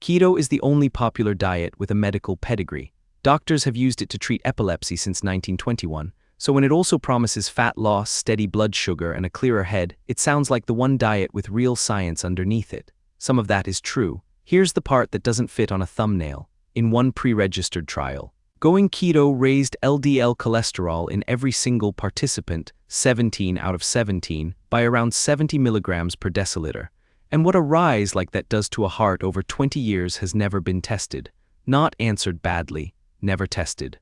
Keto is the only popular diet with a medical pedigree. Doctors have used it to treat epilepsy since 1921, so when it also promises fat loss, steady blood sugar, and a clearer head, it sounds like the one diet with real science underneath it. Some of that is true. Here's the part that doesn't fit on a thumbnail. In one pre-registered trial, going keto raised LDL cholesterol in every single participant, 17 out of 17, by around 70 milligrams per deciliter. And what a rise like that does to a heart over 20 years has never been tested. Not answered badly. Never tested.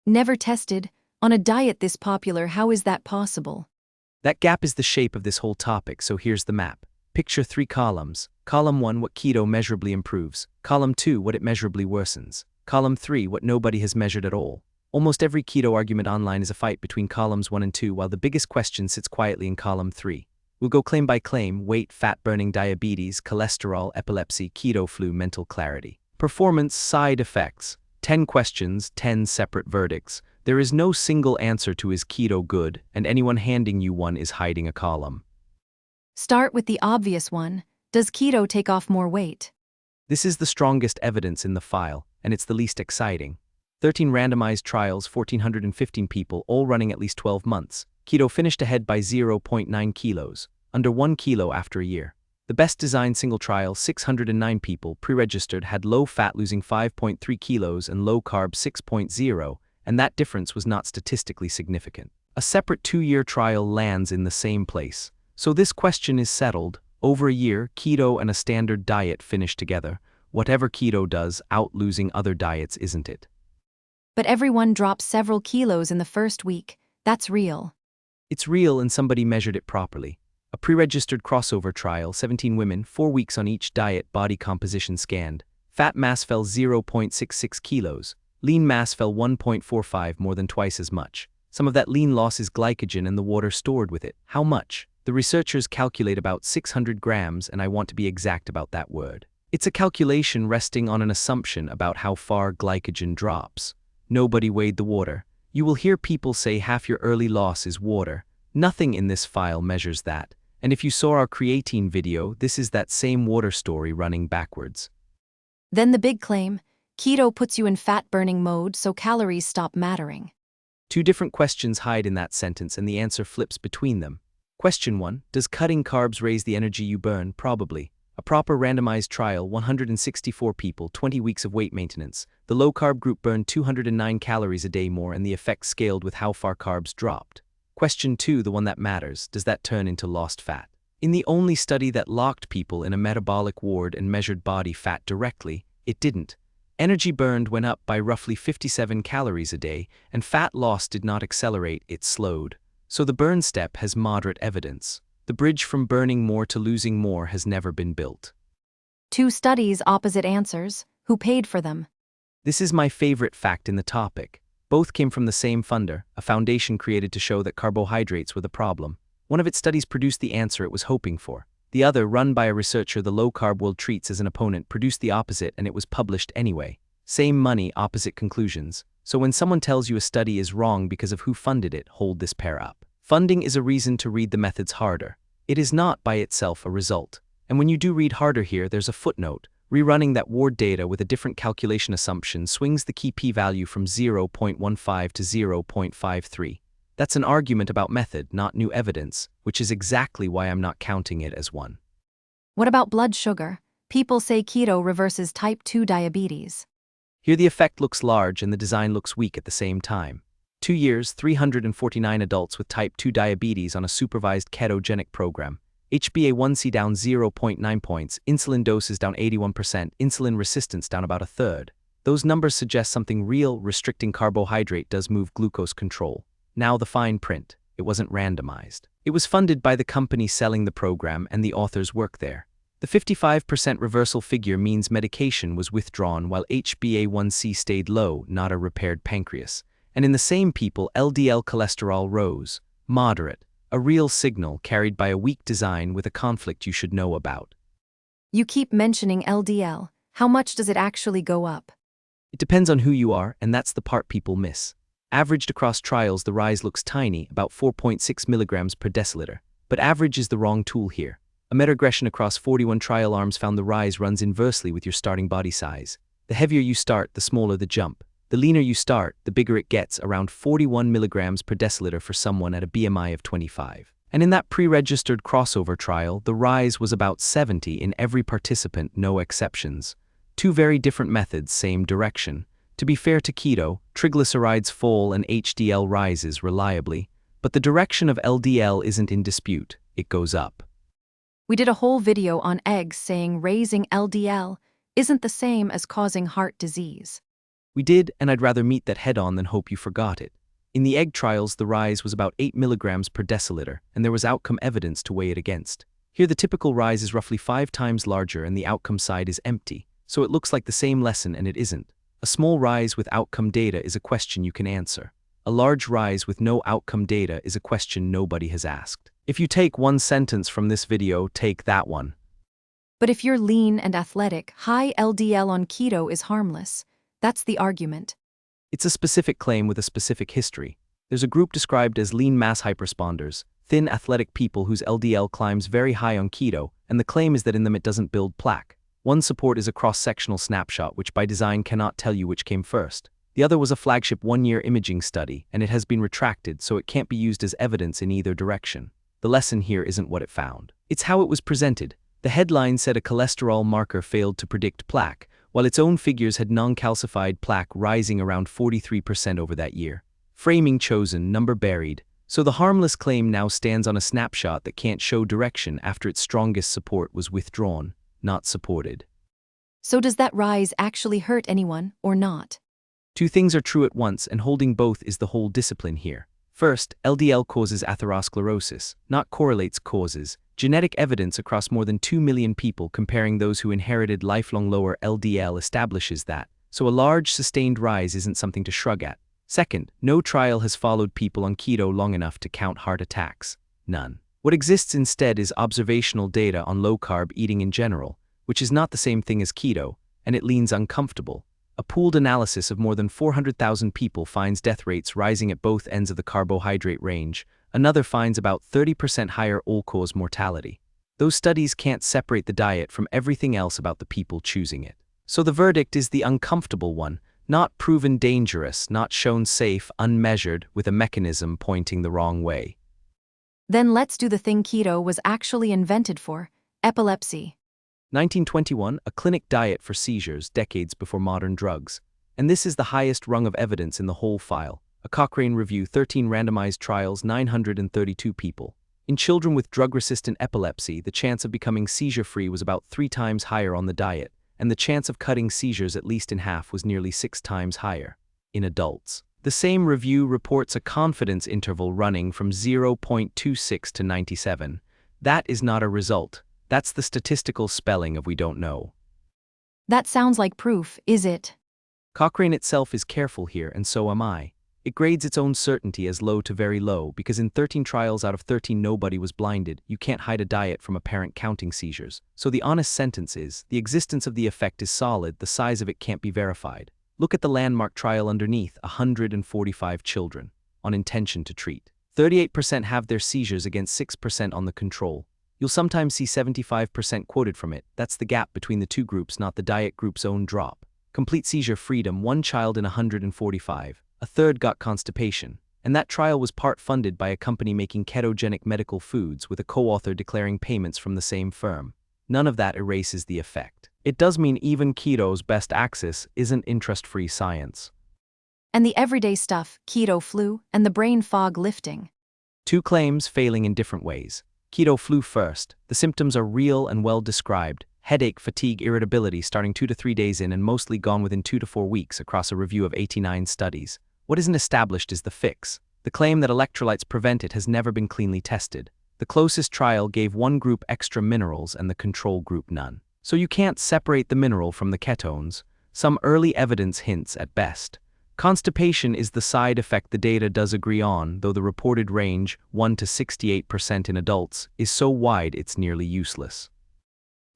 Never tested? On a diet this popular, how is that possible? That gap is the shape of this whole topic, so here's the map. Picture 3 columns. Column 1, what keto measurably improves. Column 2, what it measurably worsens. Column 3, what nobody has measured at all. Almost every keto argument online is a fight between columns 1 and 2, while the biggest question sits quietly in column 3. We'll go claim by claim: weight, fat-burning, diabetes, cholesterol, epilepsy, keto flu, mental clarity. Performance, side effects. 10 questions, 10 separate verdicts. There is no single answer to is keto good, and anyone handing you one is hiding a column. Start with the obvious one. Does keto take off more weight? This is the strongest evidence in the file, and it's the least exciting. 13 randomized trials, 1,415 people, all running at least 12 months. Keto finished ahead by 0.9 kilos, under 1 kilo after a year. The best designed single trial, 609 people, pre-registered, had low fat losing 5.3 kilos and low carb 6.0, and that difference was not statistically significant. A separate 2-year trial lands in the same place. So this question is settled. Over a year, keto and a standard diet finish together. Whatever keto does, out losing other diets, isn't it? But everyone drops several kilos in the first week. That's real. It's real, and somebody measured it properly. A pre-registered crossover trial, 17 women, 4 weeks on each diet, body composition scanned. Fat mass fell 0.66 kilos. Lean mass fell 1.45, more than twice as much. Some of that lean loss is glycogen and the water stored with it. How much? The researchers calculate about 600 grams, and I want to be exact about that word. It's a calculation resting on an assumption about how far glycogen drops. Nobody weighed the water. You will hear people say half your early loss is water. Nothing in this file measures that. And if you saw our creatine video, this is that same water story running backwards. Then the big claim: keto puts you in fat-burning mode, so calories stop mattering. 2 different questions hide in that sentence, and the answer flips between them. Question 1, does cutting carbs raise the energy you burn? Probably. A proper randomized trial, 164 people, 20 weeks of weight maintenance. The low-carb group burned 209 calories a day more, and the effect scaled with how far carbs dropped. Question 2, the one that matters, does that turn into lost fat? In the only study that locked people in a metabolic ward and measured body fat directly, it didn't. Energy burned went up by roughly 57 calories a day, and fat loss did not accelerate, it slowed. So the burn step has moderate evidence. The bridge from burning more to losing more has never been built. 2 studies, opposite answers. Who paid for them? This is my favorite fact in the topic. Both came from the same funder, a foundation created to show that carbohydrates were the problem. One of its studies produced the answer it was hoping for. The other, run by a researcher the low-carb world treats as an opponent, produced the opposite, and it was published anyway. Same money, opposite conclusions. So when someone tells you a study is wrong because of who funded it, hold this pair up. Funding is a reason to read the methods harder. It is not by itself a result. And when you do read harder here, there's a footnote. Rerunning that ward data with a different calculation assumption swings the key p-value from 0.15 to 0.53. That's an argument about method, not new evidence, which is exactly why I'm not counting it as one. What about blood sugar? People say keto reverses type 2 diabetes. Here the effect looks large and the design looks weak at the same time. 2 years, 349 adults with type 2 diabetes on a supervised ketogenic program. HbA1c down 0.9 points, insulin doses down 81%, insulin resistance down about a third. Those numbers suggest something real. Restricting carbohydrate does move glucose control. Now the fine print. It wasn't randomized. It was funded by the company selling the program, and the authors work there. The 55% reversal figure means medication was withdrawn while HbA1c stayed low, not a repaired pancreas. And in the same people, LDL cholesterol rose. Moderate. A real signal carried by a weak design with a conflict you should know about. You keep mentioning LDL. How much does it actually go up? It depends on who you are, and that's the part people miss. Averaged across trials, the rise looks tiny, about 4.6 milligrams per deciliter. But average is the wrong tool here. A meta-regression across 41 trial arms found the rise runs inversely with your starting body size. The heavier you start, the smaller the jump. The leaner you start, the bigger it gets, around 41 milligrams per deciliter for someone at a BMI of 25. And in that pre-registered crossover trial, the rise was about 70 in every participant, no exceptions. Two very different methods, same direction. To be fair to keto, triglycerides fall and HDL rises reliably, but the direction of LDL isn't in dispute, it goes up. We did a whole video on eggs saying raising LDL isn't the same as causing heart disease. We did, and I'd rather meet that head-on than hope you forgot it. In the egg trials, the rise was about 8 milligrams per deciliter, and there was outcome evidence to weigh it against. Here the typical rise is roughly 5 times larger and the outcome side is empty, so it looks like the same lesson and it isn't. A small rise with outcome data is a question you can answer. A large rise with no outcome data is a question nobody has asked. If you take one sentence from this video, take that one. But if you're lean and athletic, high LDL on keto is harmless. That's the argument. It's a specific claim with a specific history. There's a group described as lean mass hyperresponders, thin athletic people whose LDL climbs very high on keto, and the claim is that in them it doesn't build plaque. One support is a cross-sectional snapshot which by design cannot tell you which came first. The other was a flagship one-year imaging study, and it has been retracted so it can't be used as evidence in either direction. The lesson here isn't what it found. It's how it was presented. The headline said a cholesterol marker failed to predict plaque, while its own figures had non-calcified plaque rising around 43% over that year. Framing chosen, number buried. So the harmless claim now stands on a snapshot that can't show direction after its strongest support was withdrawn, not supported. So does that rise actually hurt anyone or not? Two things are true at once, and holding both is the whole discipline here. First, LDL causes atherosclerosis, not correlates causes. Genetic evidence across more than 2 million people comparing those who inherited lifelong lower LDL establishes that, so a large sustained rise isn't something to shrug at. Second, no trial has followed people on keto long enough to count heart attacks. None. What exists instead is observational data on low-carb eating in general, which is not the same thing as keto, and it leans uncomfortable. A pooled analysis of more than 400,000 people finds death rates rising at both ends of the carbohydrate range. Another finds about 30% higher all-cause mortality. Those studies can't separate the diet from everything else about the people choosing it. So the verdict is the uncomfortable one, not proven dangerous, not shown safe, unmeasured, with a mechanism pointing the wrong way. Then let's do the thing keto was actually invented for: epilepsy. 1921, a clinic diet for seizures decades before modern drugs. And this is the highest rung of evidence in the whole file. A Cochrane review, 13 randomized trials, 932 people. In children with drug-resistant epilepsy, the chance of becoming seizure-free was about 3 times higher on the diet, and the chance of cutting seizures at least in half was nearly 6 times higher. In adults, the same review reports a confidence interval running from 0.26 to 97. That is not a result. That's the statistical spelling of we don't know. That sounds like proof, is it? Cochrane itself is careful here, and so am I. It grades its own certainty as low to very low because in 13 trials out of 13 nobody was blinded. You can't hide a diet from apparent counting seizures. So the honest sentence is, the existence of the effect is solid, the size of it can't be verified. Look at the landmark trial underneath, 145 children, on intention to treat. 38% have their seizures against 6% on the control. You'll sometimes see 75% quoted from it. That's the gap between the two groups, not the diet group's own drop. Complete seizure freedom, 1 child in 145. A third got constipation. And that trial was part funded by a company making ketogenic medical foods with a co-author declaring payments from the same firm. None of that erases the effect. It does mean even keto's best axis isn't interest-free science. And the everyday stuff, keto flu, and the brain fog lifting. Two claims failing in different ways. Keto flu first. The symptoms are real and well described. Headache, fatigue, irritability starting 2 to 3 days in and mostly gone within 2 to 4 weeks across a review of 89 studies. What isn't established is the fix. The claim that electrolytes prevent it has never been cleanly tested. The closest trial gave one group extra minerals and the control group none. So you can't separate the mineral from the ketones. Some early evidence hints at best. Constipation is the side effect the data does agree on, though the reported range, 1 to 68% in adults, is so wide it's nearly useless.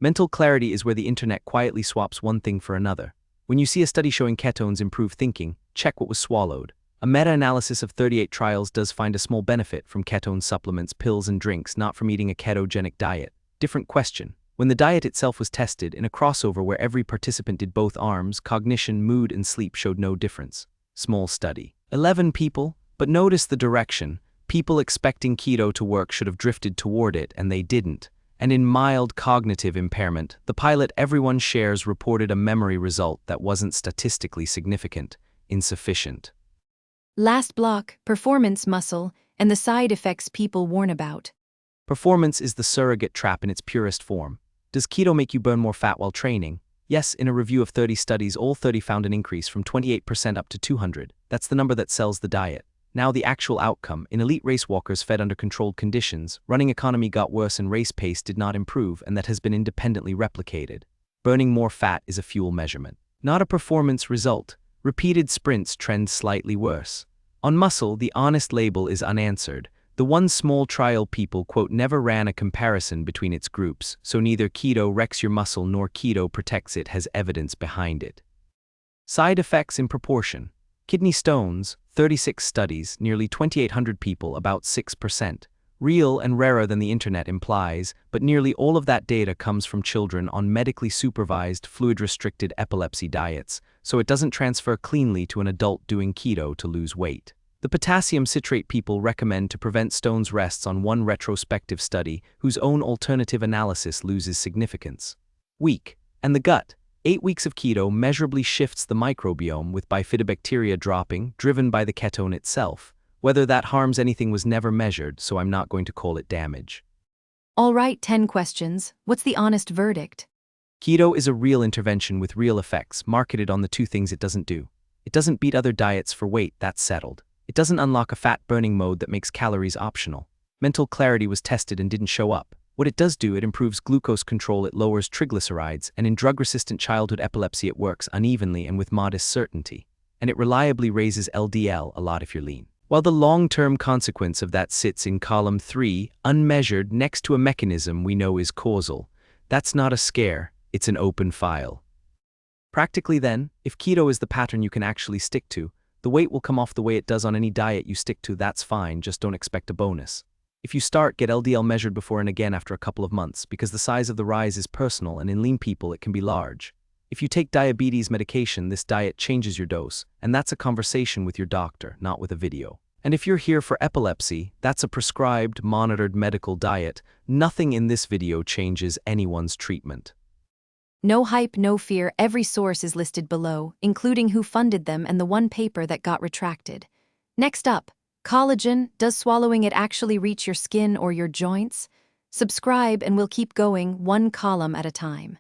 Mental clarity is where the internet quietly swaps one thing for another. When you see a study showing ketones improve thinking, check what was swallowed. A meta-analysis of 38 trials does find a small benefit from ketone supplements, pills, and drinks, not from eating a ketogenic diet. Different question. When the diet itself was tested in a crossover where every participant did both arms, cognition, mood, and sleep showed no difference. Small study. 11 people, but notice the direction. People expecting keto to work should have drifted toward it, and they didn't. And in mild cognitive impairment, the pilot everyone shares reported a memory result that wasn't statistically significant, insufficient. Last block, performance muscle, and the side effects people warn about. Performance is the surrogate trap in its purest form. Does keto make you burn more fat while training? Yes, in a review of 30 studies, all 30 found an increase from 28% up to 200. That's the number that sells the diet. Now the actual outcome, in elite race walkers fed under controlled conditions, running economy got worse and race pace did not improve, and that has been independently replicated. Burning more fat is a fuel measurement, not a performance result. Repeated sprints trend slightly worse. On muscle, the honest label is unanswered. The one small trial people, quote, never ran a comparison between its groups, so neither keto wrecks your muscle nor keto protects it has evidence behind it. Side effects in proportion. Kidney stones, 36 studies, nearly 2,800 people, about 6%. Real and rarer than the internet implies, but nearly all of that data comes from children on medically supervised, fluid-restricted epilepsy diets, so it doesn't transfer cleanly to an adult doing keto to lose weight. The potassium citrate people recommend to prevent stones rests on one retrospective study whose own alternative analysis loses significance. Weak. And the gut. 8 weeks of keto measurably shifts the microbiome with bifidobacteria dropping, driven by the ketone itself. Whether that harms anything was never measured, so I'm not going to call it damage. All right, 10 questions. What's the honest verdict? Keto is a real intervention with real effects, marketed on the two things it doesn't do. It doesn't beat other diets for weight, that's settled. It doesn't unlock a fat-burning mode that makes calories optional. Mental clarity was tested and didn't show up. What it does do, it improves glucose control, it lowers triglycerides, and in drug-resistant childhood epilepsy it works unevenly and with modest certainty. And it reliably raises LDL a lot if you're lean. While the long-term consequence of that sits in column 3, unmeasured, next to a mechanism we know is causal. That's not a scare, it's an open file. Practically then, if keto is the pattern you can actually stick to, the weight will come off the way it does on any diet you stick to, that's fine, just don't expect a bonus. If you start, get LDL measured before and again after a couple of months, because the size of the rise is personal and in lean people it can be large. If you take diabetes medication, this diet changes your dose, and that's a conversation with your doctor, not with a video. And if you're here for epilepsy, that's a prescribed, monitored medical diet. Nothing in this video changes anyone's treatment. No hype, no fear, every source is listed below, including who funded them and the one paper that got retracted. Next up, collagen, does swallowing it actually reach your skin or your joints? Subscribe and we'll keep going one column at a time.